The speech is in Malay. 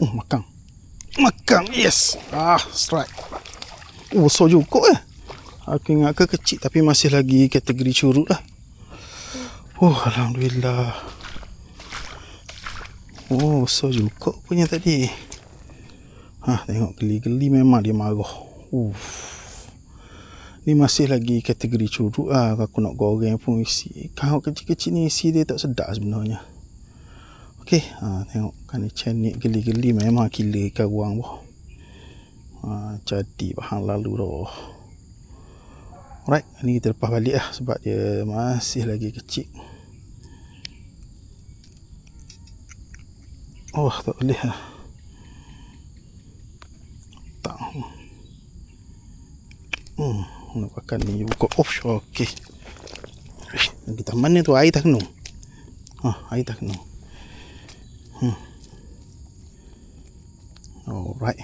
Makan. Makan, yes. Strike. Besar juga Aku ingat kecil tapi masih lagi kategori curut lah. Alhamdulillah. Besar juga punya tadi. Tengok geli-geli memang dia marah. Ni masih lagi kategori curut lah. Aku nak goreng pun isi. Kalau kecil-kecil ni isi dia tak sedap sebenarnya. Okey, tengok kan ni cenik geli-geli memang gila ikan ruang boh. Jadi bahan lalu dah. Alright, ni kita lepas balik lah sebab dia masih lagi kecil. Tak boleh lah. Tak. Nak makan ni juga offshore. Okey. Kita mana tu air tak kena. Air tak kena. Alright.